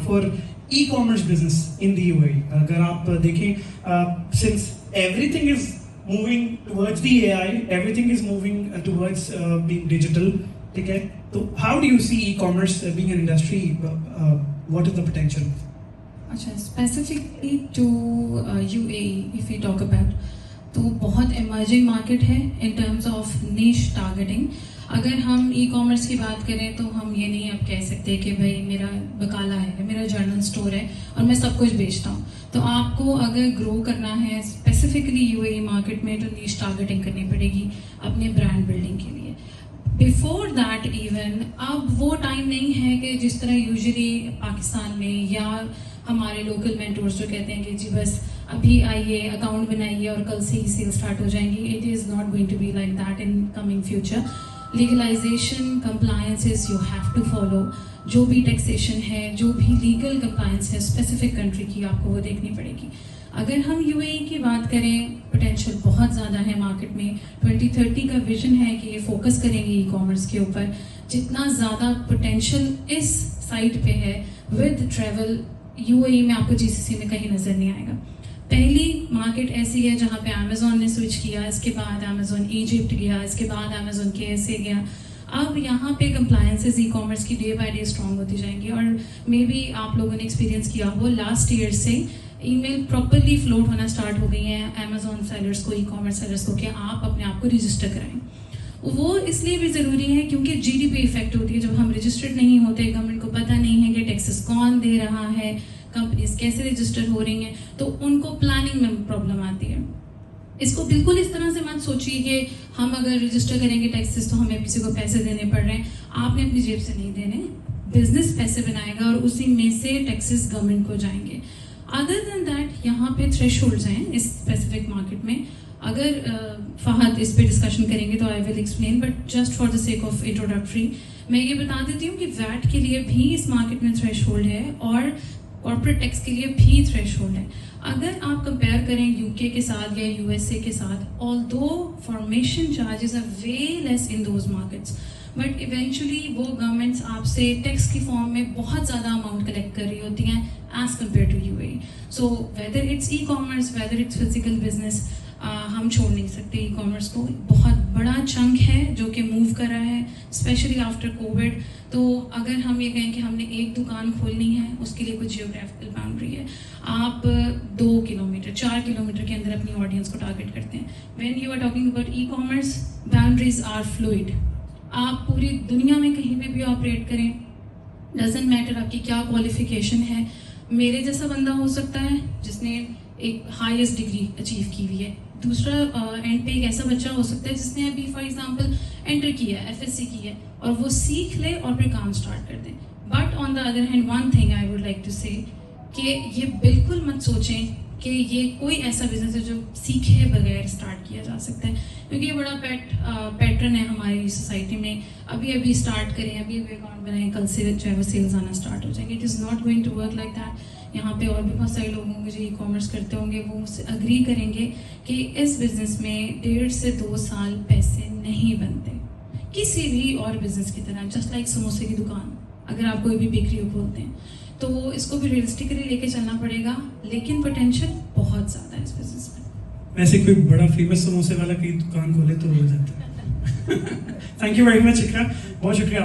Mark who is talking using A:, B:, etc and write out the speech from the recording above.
A: for e-commerce business in the UAE. اگر آپ دیکھیں since everything is moving towards the AI, everything is moving towards being digital, ٹھیک ہے, تو how do you see e-commerce being an industry? What is the potential?
B: اچھا, specifically to UAE if we talk about, تو بہت emerging market ہے in terms of نیش targeting. اگر ہم e commerce کی بات کریں تو ہم یہ نہیں اب کہہ سکتے کہ بھائی میرا بکالا ہے, میرا جرنل اسٹور ہے اور میں سب کچھ بیچتا ہوں. تو آپ کو اگر گرو کرنا ہے specifically you A E market میں تو نیش ٹارگیٹنگ کرنی پڑے گی اپنے برانڈ بلڈنگ کے لیے. بیفور دیٹ ایون اب وہ ٹائم نہیں ہے کہ جس طرح یوزلی پاکستان میں یا ہمارے لوکل مینٹورس جو کہتے ہیں کہ جی بس ابھی آئیے اکاؤنٹ بنائیے اور کل سے ہی سیل اسٹارٹ ہو جائیں گی. It is not going to be like that in coming future. Legalization compliances you have to follow. جو بھی ٹیکسیشن ہے, جو بھی لیگل کمپلائنس ہے اسپیسیفک کنٹری کی, آپ کو وہ دیکھنی پڑے گی. اگر ہم یو اے ای کی بات کریں, پوٹینشیل بہت زیادہ ہے مارکیٹ میں. 2030 کا ویژن ہے کہ یہ فوکس کریں گے ای کامرس کے اوپر. جتنا زیادہ پوٹینشیل اس سائٹ پہ ہے ود ٹریول, یو اے ای میں آپ کو جی سی سی میں کہیں نظر نہیں آئے گا. پہلی مارکیٹ ایسی ہے جہاں پہ امیزون نے سوئچ کیا, اس کے بعد امیزون ایجپٹ گیا, اس کے بعد امیزون کے ایسے گیا. اب یہاں پہ کمپلائنسز ای کامرس کی ڈے بائی ڈے اسٹرانگ ہوتی جائیں گی. اور مے بی آپ لوگوں نے ایکسپیرینس کیا ہو لاسٹ ایئر سے ای میل پراپرلی فلوٹ ہونا اسٹارٹ ہو گئی ہیں امیزون سیلرس کو, ای کامرس سیلرس کو, کہ آپ اپنے آپ کو رجسٹر کرائیں. وہ اس لیے بھی ضروری ہے کیونکہ جی ڈی پی افیکٹ ہوتی ہے جب ہم رجسٹرڈ نہیں ہوتے, گورنمنٹ کو پتہ نہیں ہے کہ ٹیکسز کون دے رہا ہے, کمپنیز کیسے رجسٹر ہو رہی ہیں, تو ان کو پلاننگ میں پرابلم آتی ہے. اس کو بالکل اس طرح سے مت سوچیے کہ ہم اگر رجسٹر کریں گے ٹیکسز تو ہمیں کسی کو پیسے دینے پڑ رہے ہیں. آپ نے اپنی جیب سے نہیں دینے, بزنس پیسے بنائے گا اور اسی میں سے ٹیکسز گورنمنٹ کو جائیں گے. ادر دین دیٹ یہاں پہ تھریش ہولڈز ہیں اس اسپیسیفک مارکیٹ میں. اگر فہد اس پہ ڈسکشن کریں گے تو I will explain, but just for the sake of introductory میں یہ بتا دیتی ہوں کہ ویٹ کے لیے بھی اس مارکیٹ میں تھریش ہولڈ ہے اور کارپوریٹ ٹیکس کے لیے بھی تھریش ہولڈ ہے. اگر آپ کمپیئر کریں یو کے کے ساتھ یا یو ایس اے کے ساتھ, although formation charges are way less in those markets, but eventually وہ گورنمنٹس آپ سے ٹیکس کی فارم میں بہت زیادہ اماؤنٹ کلیکٹ کر رہی ہوتی ہیں as compare to U A E. So whether it's e commerce, whether it's physical business, ہم چھوڑ نہیں سکتے ای کامرس کو. بہت بڑا چنک ہے جو کہ موو کر رہا ہے اسپیشلی آفٹر کووڈ. تو اگر ہم یہ کہیں کہ ہم نے ایک دکان کھولنی ہے, اس کے لیے کچھ جیوگرافیکل باؤنڈری ہے. آپ 2 کلومیٹر 4 کلومیٹر کے اندر اپنی آڈینس کو ٹارگیٹ کرتے ہیں. When you are talking about e-commerce, boundaries are fluid. آپ پوری دنیا میں کہیں پہ بھی آپریٹ کریں, ڈزنٹ میٹر آپ کی کیا کوالیفیکیشن ہے. میرے جیسا بندہ ہو سکتا ہے جس نے ایک ہائیسٹ ڈگری اچیو کی ہوئی ہے, دوسرا اینڈ پہ ایک ایسا بچہ ہو سکتا ہے جس نے ابھی فار ایگزامپل انٹر کیا ہے, ایف ایس سی کی ہے, اور وہ سیکھ لے اور پھر کام اسٹارٹ کر دیں. But on the other hand one thing I would like to say کہ یہ بالکل مت سوچیں کہ یہ کوئی ایسا بزنس ہے جو سیکھے بغیر اسٹارٹ کیا جا سکتا ہے, کیونکہ یہ بڑا پیٹرن ہے ہماری سوسائٹی میں. ابھی اسٹارٹ کریں, ابھی اکاؤنٹ بنائیں, کل سے جو ہے وہ سیلز آنا اسٹارٹ ہو جائیں گے. It is not going to work like that. یہاں پہ اور بھی بہت سارے لوگ ہوں گے جو ای کامرس کرتے ہوں گے, وہ مجھ سے اگری کریں گے کہ اس بزنس میں 1.5 سے 2 سال پیسے نہیں بنتے کسی بھی اور بزنس کی طرح. جسٹ لائک سموسے کی دکان, اگر آپ کوئی بھی بیکری کھولتے ہیں تو اس کو بھی ریئلسٹکلی لے کے چلنا پڑے گا, لیکن پوٹینشیل بہت زیادہ ہے اس بزنس میں.
A: ویسے کوئی بڑا فیمس سموسے والا کی دکان کھولے تو ہو جاتا ہے. تھینک یو ویری مچ اقرا, بہت شکریہ.